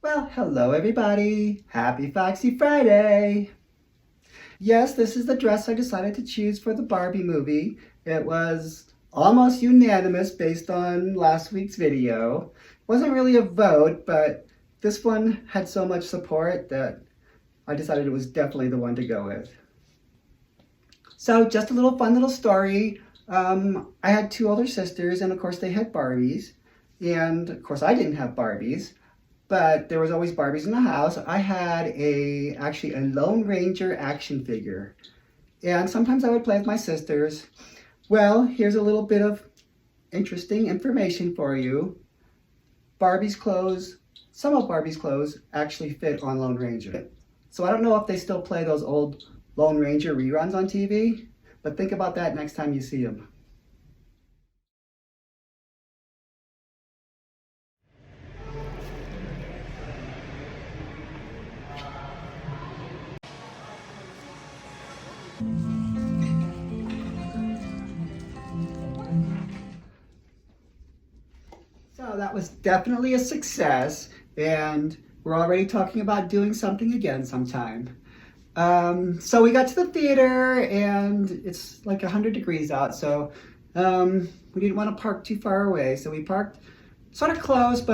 Well, hello everybody. Happy Foxy Friday. Yes, this is the dress I decided to choose for the Barbie movie. It was almost unanimous based on last week's video. Wasn't really a vote, but this one had so much support that I decided it was definitely the one to go with. So just a little fun little story. I had two older sisters and of course they had Barbies. And of course I didn't have Barbies. But there was always Barbies in the house. I had actually a Lone Ranger action figure. And sometimes I would play with my sisters. Well, here's a little bit of interesting information for you. Barbie's clothes, some of Barbie's clothes actually fit on Lone Ranger. So I don't know if they still play those old Lone Ranger reruns on TV, but think about that next time you see them. So that was definitely a success, and we're already talking about doing something again sometime. So we got to the theater, and it's like 100 degrees out, so we didn't want to park too far away. So we parked sort of close,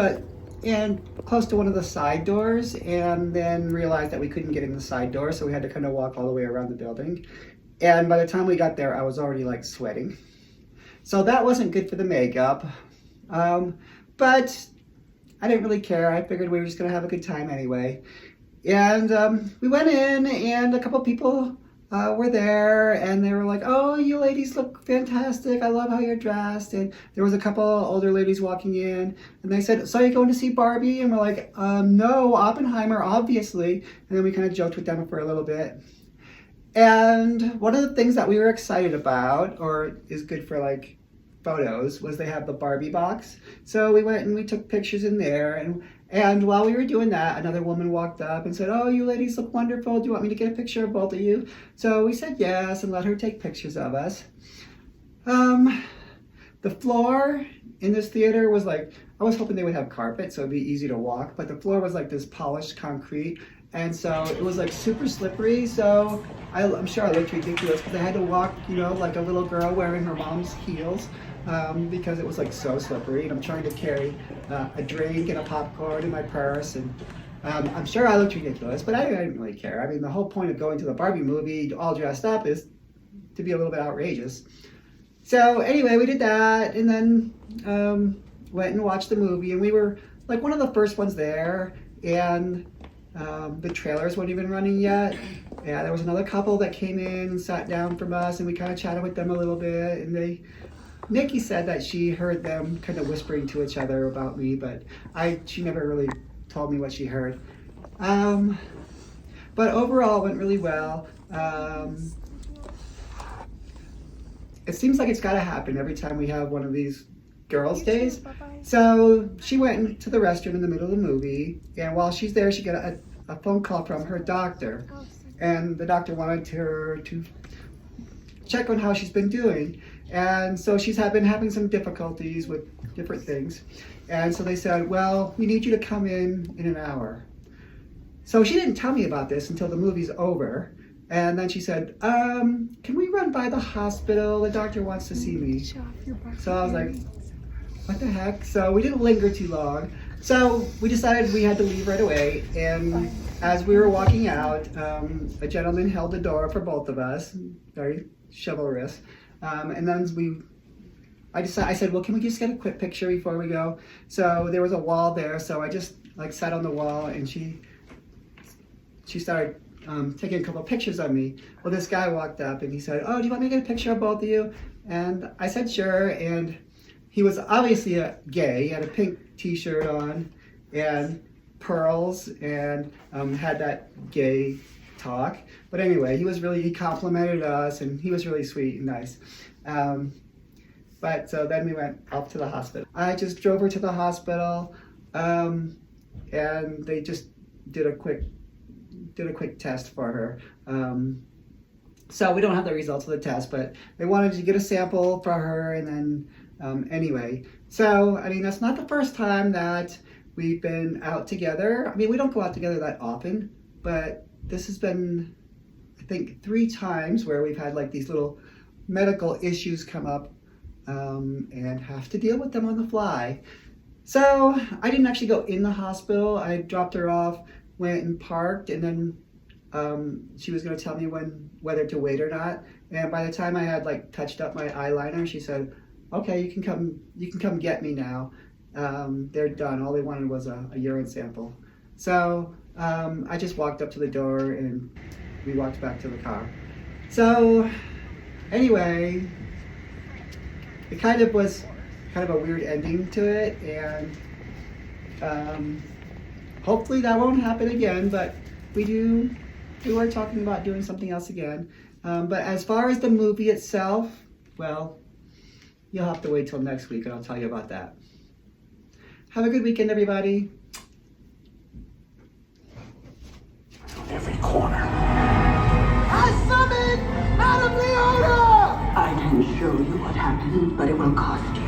and close to one of the side doors, and then realized that we couldn't get in the side door, so we had to kind of walk all the way around the building. And by the time we got there, I was already like sweating. So that wasn't good for the makeup. But I didn't really care. I figured we were just going to have a good time anyway. And we went in, and a couple people were there, and they were like, "Oh, you ladies look fantastic. I love how you're dressed." And there was a couple older ladies walking in, and they said, "So you're going to see Barbie?" And we're like, "No, Oppenheimer, obviously." And then we kind of joked with them for a little bit. And one of the things that we were excited about, or is good for like photos, was they have the Barbie box. So we went and we took pictures in there, and while we were doing that, another woman walked up and said, "Oh, you ladies look wonderful. Do you want me to get a picture of both of you?" So we said yes and let her take pictures of us. The floor in this theater was like, I was hoping they would have carpet so it'd be easy to walk, but the floor was like this polished concrete, and so it was like super slippery. So I'm sure I looked ridiculous because I had to walk, like a little girl wearing her mom's heels, because it was like so slippery. And I'm trying to carry a drink and a popcorn in my purse, and I'm sure I looked ridiculous, but I didn't really care. I mean, the whole point of going to the Barbie movie all dressed up is to be a little bit outrageous. So anyway, we did that, and then went and watched the movie, and we were like one of the first ones there, and the trailers weren't even running yet. Yeah, there was another couple that came in and sat down from us, and we kind of chatted with them a little bit, and Nikki said that she heard them kind of whispering to each other about me, but she never really told me what she heard. But overall, it went really well. It seems like it's got to happen every time we have one of these girls' days. So she went into the restroom in the middle of the movie, and while she's there, she got a phone call from her doctor, and the doctor wanted her to check on how she's been doing. And so she's been having some difficulties with different things. And so they said, "Well, we need you to come in an hour." So she didn't tell me about this until the movie's over. And then she said, "Can we run by the hospital? The doctor wants to see me." So I was like, what the heck? So we didn't linger too long. So we decided we had to leave right away. And as we were walking out, a gentleman held the door for both of us, very chivalrous. And then I said, "Well, can we just get a quick picture before we go?" So there was a wall there, so I just like sat on the wall, and she started taking a couple of pictures of me. Well, this guy walked up and he said, "Oh, do you want me to get a picture of both of you?" And I said, "Sure." And he was obviously a gay. He had a pink t-shirt on and pearls, and had that gay talk. But anyway, he complimented us, and he was really sweet and nice. But so then we went off to the hospital. I just drove her to the hospital, and they just did a quick test for her. So we don't have the results of the test, but they wanted to get a sample for her, and then anyway. So I mean, that's not the first time that We've been out together. I mean, we don't go out together that often, but this has been, I think, 3 times where we've had like these little medical issues come up and have to deal with them on the fly. So I didn't actually go in the hospital. I dropped her off, went and parked, and then she was going to tell me whether to wait or not. And by the time I had like touched up my eyeliner, she said, "Okay, you can come get me now. They're done. All they wanted was a urine sample." So I just walked up to the door and we walked back to the car. So anyway, it kind of was kind of a weird ending to it, and hopefully that won't happen again, but we are talking about doing something else again. But as far as the movie itself, well, you'll have to wait till next week and I'll tell you about that. Have a good weekend, everybody. Every corner. I summon Madame Leona! I can show you what happened, but it will cost you.